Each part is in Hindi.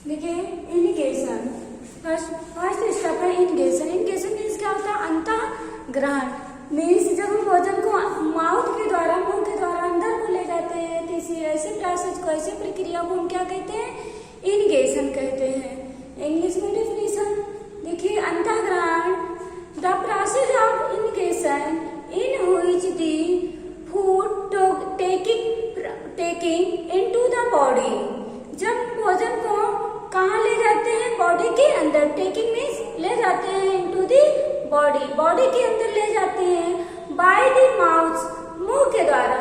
देखिए इनिगेशन, फर्स्ट स्टेप है इनिगेशन। इनिगेशन मीन्स क्या होता है? अंतः ग्रहण। मीन्स जब हम भोजन को माउथ के द्वारा, मुंह के द्वारा अंदर को ले जाते हैं, तो इसी ऐसे प्रोसेस को, ऐसे प्रक्रिया को हम क्या कहते हैं? इनिगेशन कहते हैं। इंग्लिश में डेफिनेशन देखिए, अंतः ग्रहण the process of ingestion in which the food taking into the body. जब भोजन को कहाँ ले जाते हैं? बॉडी के अंदर। टेकिंग मीन्स ले जाते हैं, इनटू द बॉडी, बॉडी के अंदर ले जाते हैं। बाय द माउथ, मुंह के द्वारा।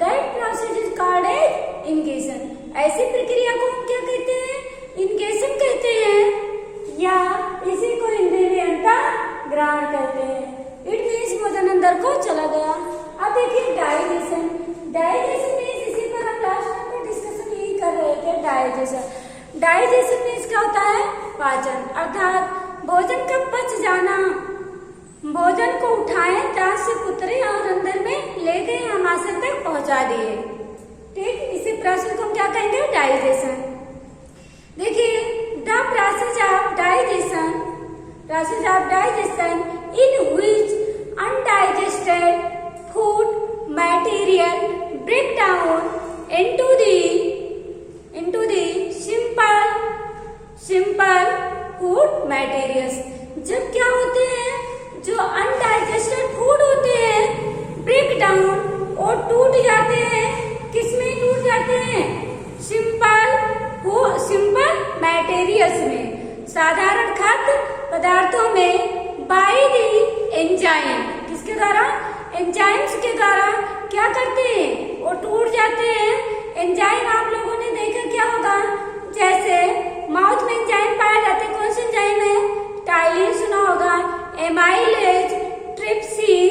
That process is called as ingestion. ऐसी प्रक्रिया को हम क्या कहते हैं? इनिगेशन कहते हैं, या इसी को हिंदी में अंतः ग्रहण कहते हैं। इट मीन्स भोजन अंदर को चला गया। अब देखिए डाइजेशन। डाइजेशन मीन्स, इसी पर हम लास्ट में डिस्कशन यही कर रहे थे, डाइजेशन। डाइजेशन मीन्स क्या होता है? पाचन, अर्थात भोजन का पच जाना। भोजन को उठाए, दांत से कुतरे और अंदर में ले गए, हमाशय तक पहुंचा दिए। ठीक, इसी प्रोसेस को हम क्या कहेंगे? डाइजेशन। देखिए the process of digestion, process of digestion in which undigested food material break down into the simple food materials। जब क्या होते हैं? जो अनडाइजेस्टेड फूड होते हैं, ब्रेक डाउन और टूट जाते हैं। किसमें टूट जाते हैं? सिंपल मटेरियल्स में, साधारण खाद्य पदार्थों में। बाय द एंजाइम, किसके द्वारा? एंजाइम्स के द्वारा क्या करते हैं? वो टूट जाते हैं। एंजाइम आप लोगों ने देखा क्या होगा? जैसे माउथ में एंजाइम पाए जाते हैं। कौन से एंजाइम है? टाइलिन सुना होगा, एमाइलेज, ट्रिप्सिन,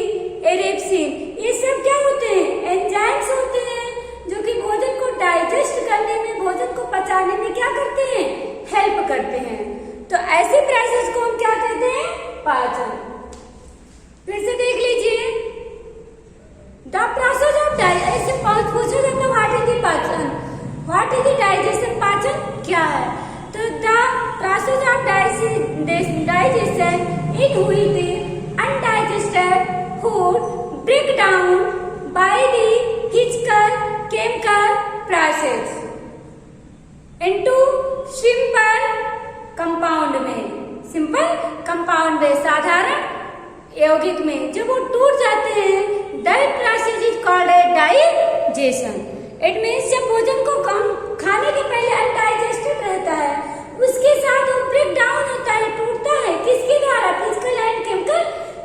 एरिप्सिन। ये सब क्या होते हैं? एंजाइम्स होते हैं, जो कि भोजन को डाइजेस्ट करने में, भोजन को पचाने में क्या करते हैं? हेल्प करते हैं। तो ऐसे प्रोसेस को हम क्या कहते हैं? पाचन। फिर से देख लीजिए, द प्रोसेस ऑफ डाइजेशन। पूछा जाता है व्हाट इज द पाचन, व्हाट इज द डाइजेशन? पाचन क्या है? तो the process of digestion in which the undigested food break down by the physical chemical process into simple compound में। सिंपल कंपाउंड में, साधारण यौगिक में जब वो टूट जाते हैं, that process is called a digestion. It means जब भोजन को खाने के पहले अनडाइजेस्टेड रहता है, उसके साथ वो ब्रेक डाउन होता है, टूटता है। किसके द्वारा? फिजिकल एंड केमिकल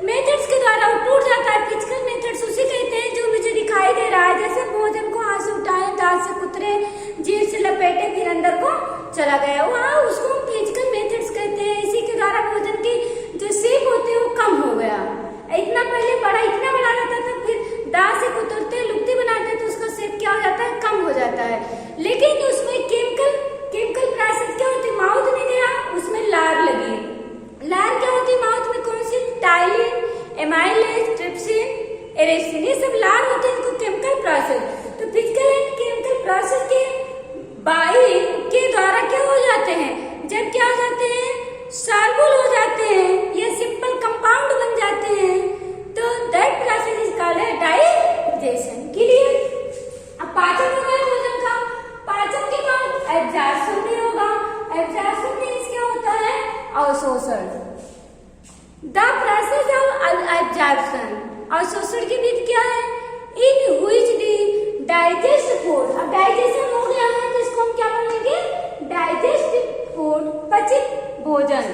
मेथड्स के द्वारा वो टूट जाता है। फिजिकल मेथड्स उसे कहते हैं जो मुझे दिखाई दे रहा है, जैसे भोजन को हाथ से उठाए, दांत से कुतरे, जीभ से लपेटे, फिर अंदर को चला गया, वहाँ उसको फिजिकल मेथड्स कहते हैं। इसी के द्वारा भोजन की जो शेप होती है वो कम हो गया। इतना पहले बड़ा, इतना बड़ा रहता था, फिर दांत से कुतरते, लुप्ती बनाते, तो उसका शेप क्या हो जाता है? कम हो जाता है। लेकिन उसमें केमिकल प्रोसेस क्या होती है? माउथ में गया, उसमें लार लगी। लार क्या होती है माउथ में? कौन सी? टाइलिन, एमाइलेज, ट्रिप्सिन, एरिप्सिन, ये सब लार होते हैं। इनको केमिकल प्रोसेस। तो फिजिकल एंड केमिकल प्रोसेस के बाई के द्वारा क्या हो जाते हैं? जब क्या हो जाते हैं? सॉल्युबल हो जाते हैं, ये सिंपल कंपाउंड बन जाते हैं। तो that process is called digestion. Clear? अब पाचन हो गया भोजन का। पाचन के बाद एब्जॉर्प्शन भी होगा। एब्जॉर्प्शन मीन्स क्या होता है? अवशोषण। द प्रोसेस ऑफ एब्जॉर्प्शन, अवशोषण की विधि क्या है? इन व्हिच द डाइजेस्ट फूड। अब डाइजेशन हो गया है, जिसको हम क्या बोलेंगे? डाइजेस्ट फूड, पचित भोजन।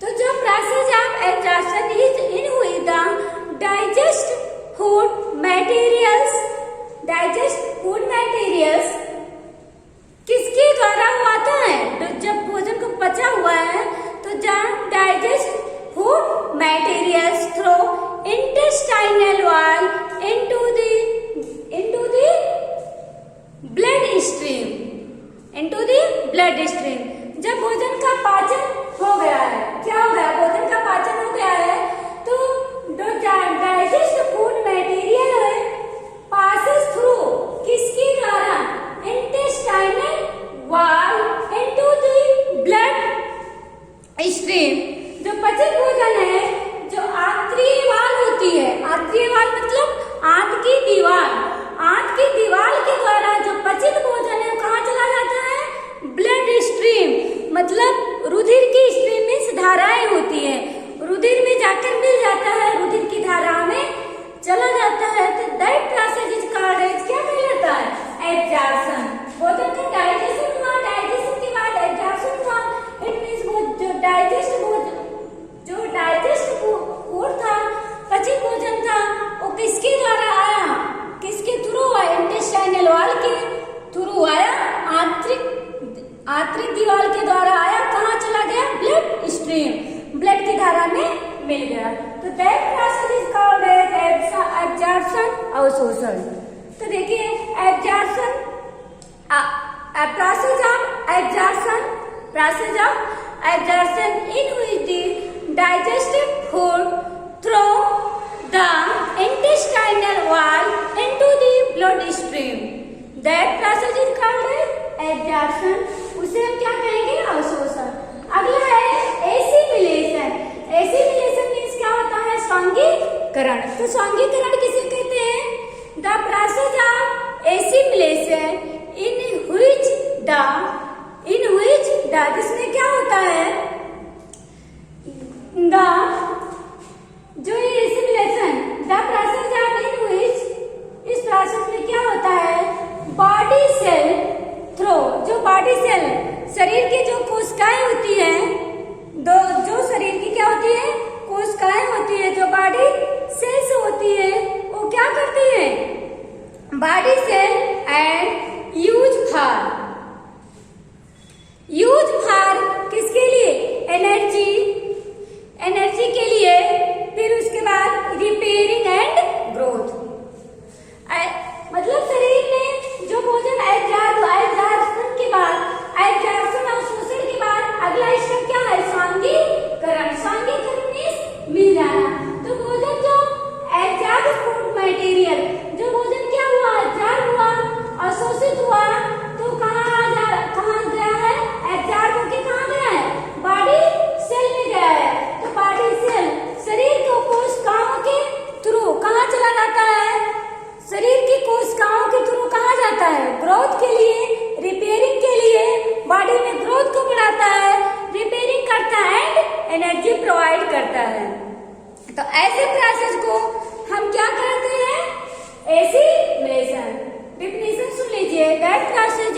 तो जो process of absorption is in which the digest food materials, किसके द्वारा आता है? तो जब भोजन को पचा हुआ है, तो जब digest food materials through intestinal wall into the blood stream, जब भोजन का पाचन हो गया है, क्या हो गया? भोजन का पाचन हो गया है, तो डाइजेस्ट फूड मटेरियल है पासेस थ्रू किसके द्वारा? इंटेस्टाइनल वॉल इनटू द आंतरिक दीवार के द्वारा आया, कहाँ चला गया? ब्लड स्ट्रीम, ब्लड की धारा में मिल गया। तो that process is called as absorption, अवशोषण। तो देखिए absorption, process of absorption in which the digested food through the intestinal wall into the blood stream, that process is called absorption। उसे हम क्या कहेंगे? अवशोषण। अगला है एसिमिलेशन। एसिमिलेशन मीन्स क्या होता है? स्वांगीकरण। तो स्वांगीकरण किसे कहते हैं? The process of assimilation in which the जिसमें क्या होता है? जो ये assimilation, the process of in which, इस प्रोसेस में क्या होता है? बॉडी सेल थ्रो, जो बॉडी सेल, शरीर की जो कोशिकाएं होती हैं, जो शरीर की क्या होती है? कोशिकाएं होती है, जो बॉडी सेल्स होती है, वो क्या करती है? Body cell and use for किसके लिए? एनर्जी के लिए। फिर उसके बाद रिपेयरिंग एंड ग्रोथ। मतलब शरीर में जो भोजन एब्जॉर्प्शन के बाद, एब्जॉर्प्शन और शोषण के बाद अगला स्टेप क्या है? स्वांगीकरण। स्वांगीकरण मीन्स मिल जाना। तो भोजन जो एब्जॉर्ब फूड मटेरियल, जो भोजन क्या हुआ? एब्जॉर्ब हुआ, अवशोषित हुआ, तो कहाँ गया है? एब्जॉर्ब होके कहाँ गया है? बॉडी सेल में गया है। तो बॉडी सेल शरीर के कोशिकाओं के थ्रू कहाँ चला जाता है? शरीर की कोशिकाओं के थ्रू कहाँ जाता है? ग्रोथ के लिए, रिपेयरिंग के लिए, बॉडी में ग्रोथ को बढ़ाता है, रिपेयरिंग करता है एंड एनर्जी प्रोवाइड करता है। तो ऐसे प्रोसेस को हम क्या कहते हैं? एसिमिलेशन। डिफिनेशन सुन लीजिए। That process is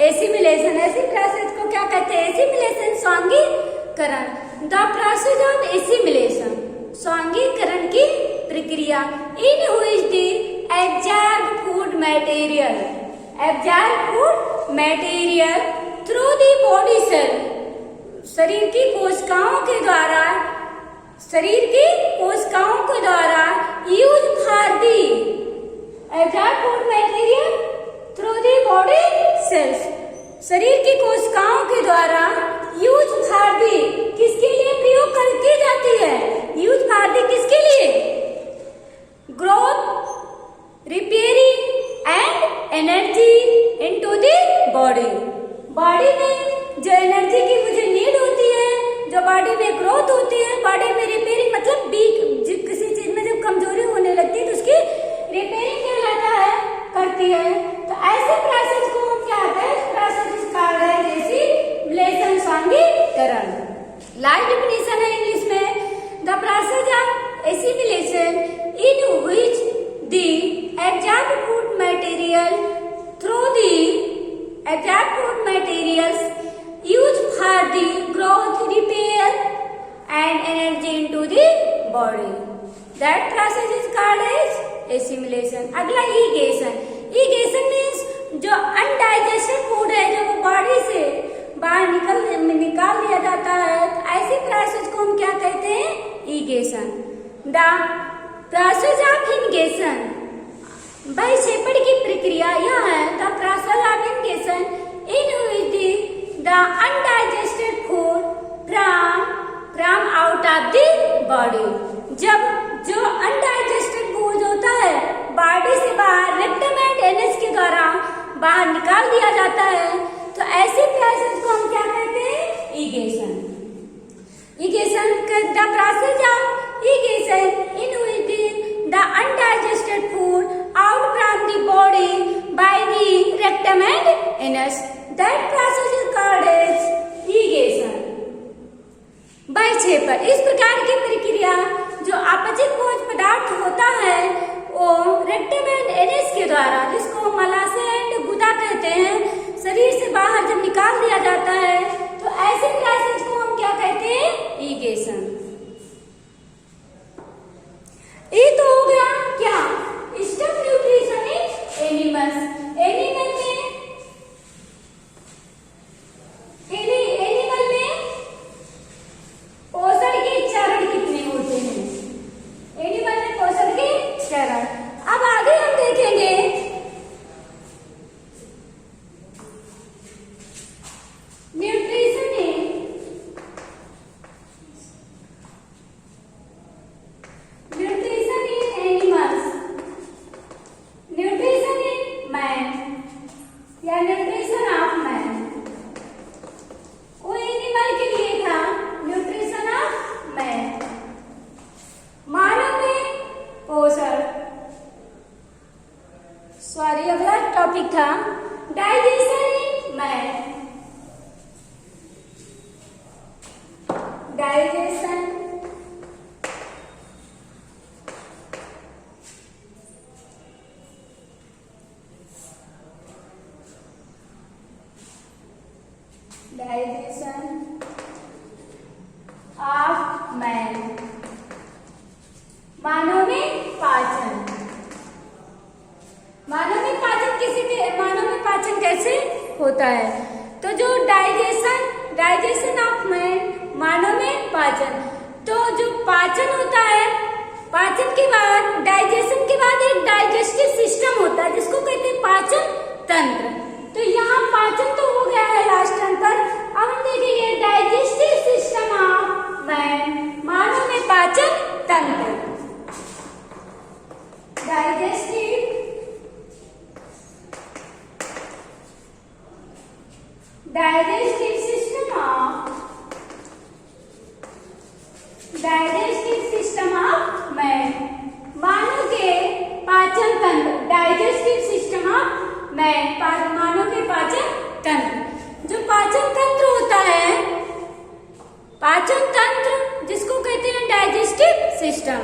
assimilation. ऐसी प्रोसेस को क्या कहते हैं? एसिमिलेशन, स्वांगीकरण। द प्रोसेस ऑफ एसिमिलेशन, स्वांगीकरण की प्रक्रिया। In which the absorb food material through the body cell, शरीर की कोशिकाओं के द्वारा use for the absorb food material through the body cells, शरीर की कोशिकाओं के द्वारा यूज फॉर दी, किसके लिए प्रयोग की जाती है? यूज फॉर दी किसके लिए? Growth, repairing and energy into the body. Body में जो एनर्जी की मुझे नीड होती है, जो बॉडी में ग्रोथ होती है, बॉडी में रिपेयरिंग, मतलब किसी चीज में जब कमजोरी होने लगती है तो उसकी रिपेयरिंग कहलाता है, करती है। तो ऐसे प्रोसेस को हम क्या कहते हैं? Process is called as assimilation, स्वांगीकरण। लास्ट डेफिनेशन है इंग्लिश में, the process of assimilation in which the absorb food material through the absorb food materials use for the growth, repair and energy into the body, that process is called as assimilation. अगला इगेशन। इगेशन मीन्स जो अनडाइजेस्टेड फूड है, जो वो बॉडी से बाहर निकाल दिया जाता है, तो ऐसी प्रोसेस को हम क्या कहते हैं? Egestion. The process of egestion, भाई शेपड़ की प्रक्रिया यह है। The process of egestion in which the undigested food from out of the body, जब जो अनडाइजेस्टेड फूड होता है बॉडी से बाहर रेक्टम एंड एनस के द्वारा बाहर निकाल दिया जाता है, तो ऐसे प्रोसेस को हम क्या कहते हैं? Egestion. Egestion the process of egestion in which the undigested food out from the body by the rectum and anus, that process is called as egestion. बाय छेपर, इस प्रकार की प्रक्रिया जो अपचित भोज्य पदार्थ होता है वो रेक्टम एंड एनस के द्वारा, जिसको मलाशय एंड गुदा कहते हैं, शरीर से बाहर जब निकाल दिया जाता है, तो ऐसे प्रोसेस को हम क्या कहते हैं? इगेशन। ये तो हो गया क्या? Stuff nutrition in animals. Animal में डाइजेशन ऑफ मैन, मानव में पाचन। मानव में पाचन कैसे होता है? तो जो डाइजेशन ऑफ मैन, मानव में पाचन, तो जो पाचन होता है, पाचन के बाद, डाइजेशन के बाद एक डाइजेस्टिव सिस्टम होता है जिसको कहते हैं पाचन तंत्र। तो यहाँ पाचन तो हो गया है लास्ट टर्न पर। अब हम देखेंगे डाइजेस्टिव सिस्टम ऑफ मैन, मानव में पाचन तंत्र। डाइजेस्टिव सिस्टम ऑफ मैन, मानव के पाचन तंत्र। डाइजेस्टिव सिस्टम ऑफ मैन, मानव के पाचन तंत्र। जो पाचन तंत्र होता है, पाचन तंत्र जिसको कहते हैं digestive system.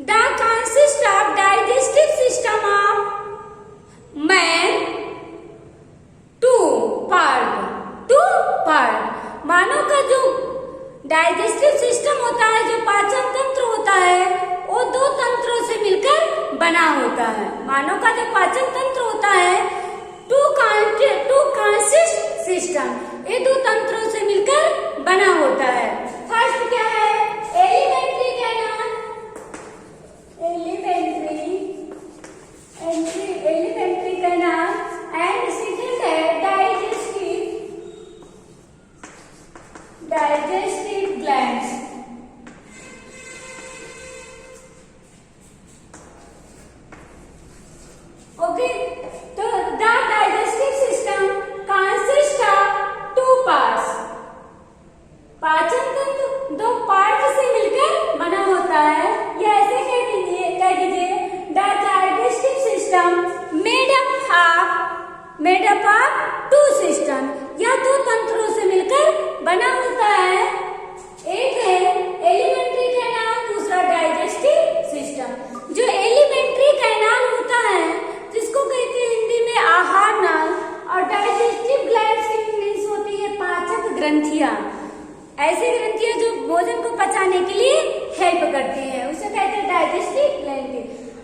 The consist of digestive system of man two part. मानव का जो डाइजेस्टिव सिस्टम होता है, जो पाचन तंत्र होता है, वो दो तंत्रों से मिलकर बना होता है। मानव का जो पाचन तंत्र होता है, टू कंसिस्ट सिस्टम, ये दो तंत्रों से मिलकर बना होता है। फर्स्ट क्या है? Alimentary canal, alimentary canal, and second है डाइजेस्टिव ग्लैंड्स। ओके, तो the digestive system consist of two parts. पाचन तंत्र दो पार्ट से मिलकर बना होता है, या ऐसे कह दीजिए the digestive system made up of two system, या दो तंत्रों से मिलकर बना होता है। एक है एलिमेंट्री कैनाल, दूसरा डाइजेस्टिव सिस्टम। जो एलिमेंट्री कैनाल होता है, जिसको कहते हैं हिंदी में आहार नाल, और डाइजेस्टिव ग्लैंड्स की मीन्स होती है पाचक ग्रंथियां। ऐसी ग्रंथियां जो भोजन को पचाने के लिए हेल्प करती हैं, उसे कहते हैं डाइजेस्टिव ग्लैंड।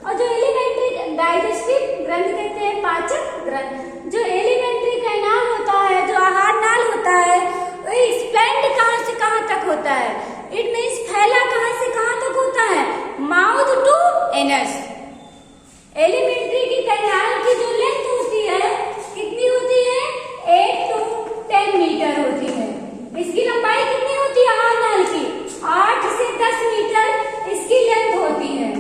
और जो एलिमेंट्री डाइजेस्टिव ग्रंथ कहते हैं पाचक ग्रंथ। जो एलिमेंट्री कैनाल होता है, जो आहार नाल होता है, वो एक्सपेंड कहाँ से कहाँ तक होता है? इट मीन्स फैला कहाँ से कहाँ तक होता है? Mouth to anus. एलिमेंट्री की कैनाल की जो लेंथ होती है, कितनी होती है? 8 to 10 मीटर होती है। इसकी लंबाई कितनी होती है आहार नाल की? 8 से 10 मीटर इसकी लेंथ होती है।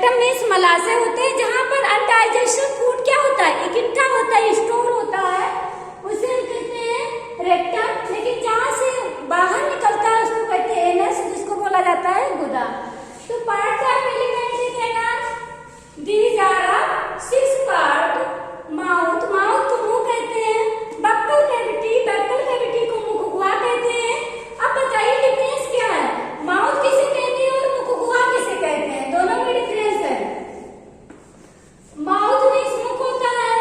रेक्टम में मलाशय होते हैं जहां पर अनडाइजेस्टेड फूड क्या होता है, इकट्ठा होता है, स्टोर होता है, उसे कहते हैं रेक्टम। लेकिन जहां से बाहर निकलता है उसको कहते हैं एनस, जिसको बोला जाता है गुदा। तो part of alimentary anus, these are 6 part. Mouth, mouth को मुंह कहते हैं। बक्कल कैविटी, बक्कल कैविटी को मुख गुहा कहते हैं। अब बताइए डिफरेंस क्या है, माउथ किसे कहते हैं और मुख गुहा किसे कहते हैं, दोनों में डिफरेंस है। माउथ मीन्स मुख होता है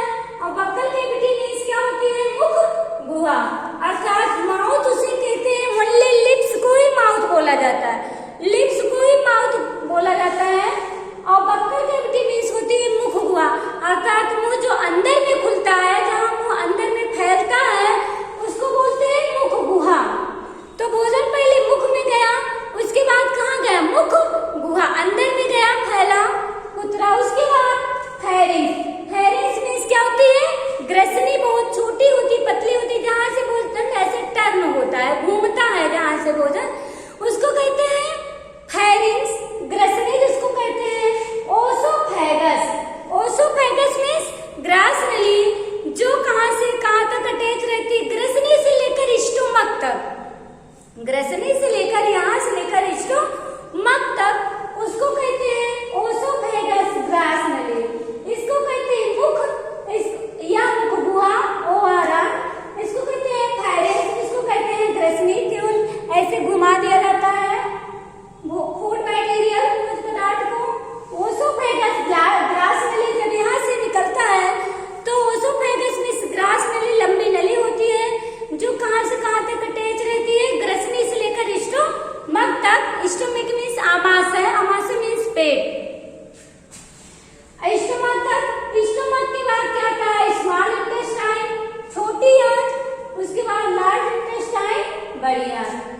और बक्कल कैविटी मीन्स क्या होती है, मुख गुहा। अर्थात माउथ उसे कहते हैं, ओनली लिप्स को ही माउथ बोला जाता है, लिप्स को ही माउथ बोला जाता है। और बक्कल कैविटी मीन्स होती है मुख गुहा, अर्थात मुंह जो अंदर में खुलता है, जहां मुंह अंदर में फैलता है उसको बोलते हैं मुख गुहा। तो भोजन पहले मुख में गया, उसके बाद कहाँ गया, मुख गुहा, अंदर में गया, फैला, उतरा, उसके बाद फेरिंग्स। फेरिंग्स मीन्स क्या होती है, ग्रसनी बहुत छोटी होती, पतली होती, जहां से भोजन ऐसे टर्न होता है, घूमता है जहां से भोजन, उसको कहते हैं फेरिंग्स। ग्रसनी जिसको कहते हैं ओसोफेगस। ओसोफेगस मीन्स ग्रास नली, जो कहां से कहां तक अटैच रहती है, ग्रसनी से लेकर स्टोमक तक, ग्रसनी से लेकर यहां से लेकर स्टोमक तक, उसको कहते हैं ओसोफेगस ग्रास नली। इसको कहते हैं मुख या मुख गुहा, ओआरआ। इसको कहते हैं फेरिंग्स, इसको कहते हैं ग्रसनी, केवल ऐसे घुमा दिया जाता है फूड मटेरियल, भोज्य पदार्थ को। ओसोफेगस ग्रास नली जब यहाँ से निकलता है तो ओसोफेगस में ग्रास नली लंबी नली होती है जो कहां से कहां तक अटैच रहती है, ग्रसनी से लेकर स्टोमक तक। स्टोमक मीन्स आमाशय, आमाशय मीन्स पेट, स्टोमक तक। स्टोमक के बाद क्या आता है, स्मॉल इंटेस्टाइन, छोटी आंत, उसके बाद लार्ज इंटेस्टाइन, बड़ी आंत।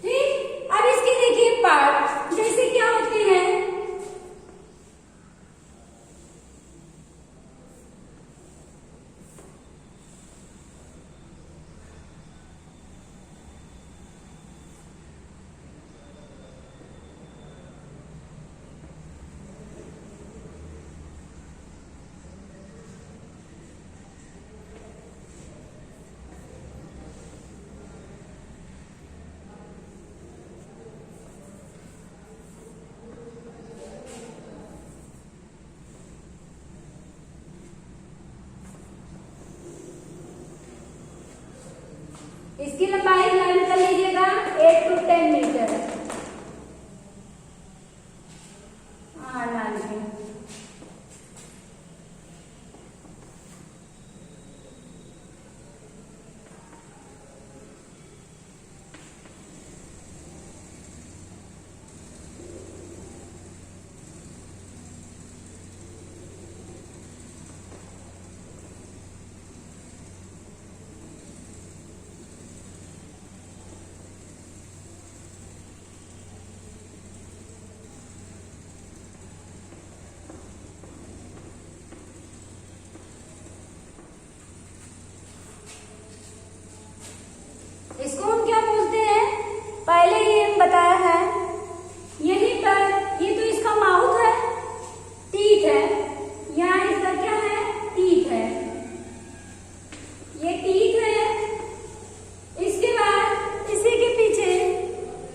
ठीक, अब इसके देखिए पार्ट, जैसे क्या होते हैं, इसकी लंबाई लर्न कर लीजिएगा 8 to 10 मीटर। इसको हम क्या बोलते हैं, पहले ये बताया है, यहीं पर ये तो इसका माउथ है, टीथ है, यहाँ इसका क्या है, टीथ है, ये टीथ है। इसके बाद इसी के पीछे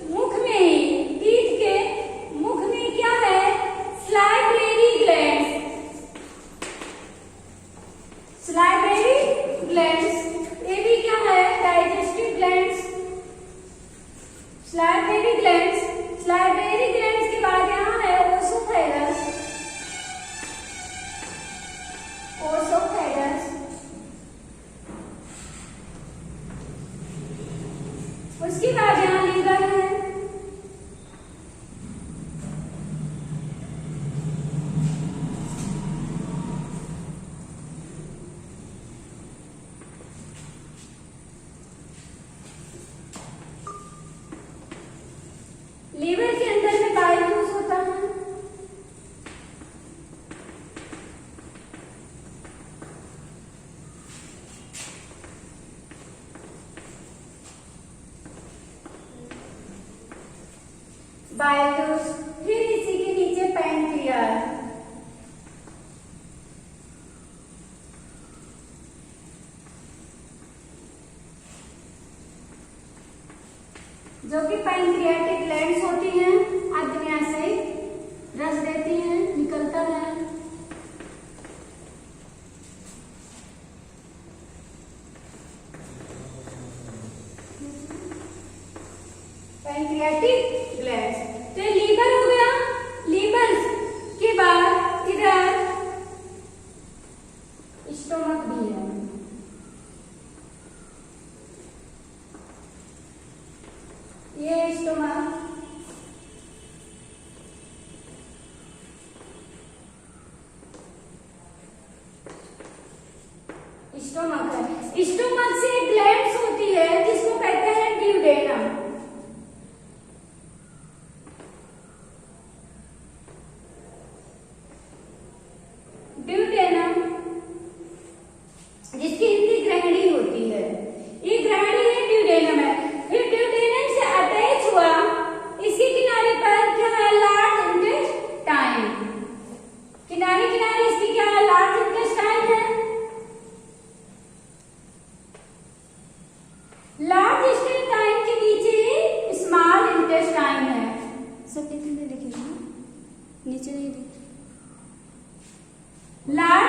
मुख में ही, टीथ के मुख में क्या है, स्लाइवरी ग्लैंड्स, स्लाइवरी ग्लैंड्स, ये भी क्या है, digestive glands, salivary glands. Salivary glands के बाद यहाँ है ओसोफेगस, ओसोफेगस, उसके बाद यहाँ लीवर है, लीवर के अंदर में बाइल जूस होता है, बाइल जूस। फिर इसी के नीचे पैंक्रियाज। जो कि पैंक्रियाटिक ग्लैंड्स होती हैं, आग्नेय से रस देती हैं, निकलता है। Pancreatic glands. तो ये लीवर हो गया। लीवर के बाद इधर स्टोमक भी है। ये स्टोमक, स्टोमक है। स्टोमक से ग्लैंड्स होती है जिसको कहते हैं ड्यूडेनम। ड्यूडेनम जिसकी हिंदी ग्रहणी होती है, ये ग्रहणी है, ड्यूडेनम है। फिर ड्यूडेनम से अटैच हुआ, इसके किनारे पर क्या है, लार्ज इंटेस्टाइन। किनारे किनारे इसकी क्या है, लार्ज इंटेस्टाइन है। लार्ज इंटेस्टाइन के नीचे स्मॉल इंटेस्टाइन है। सब देखिए, नीचे नहीं देखिए, लार्ज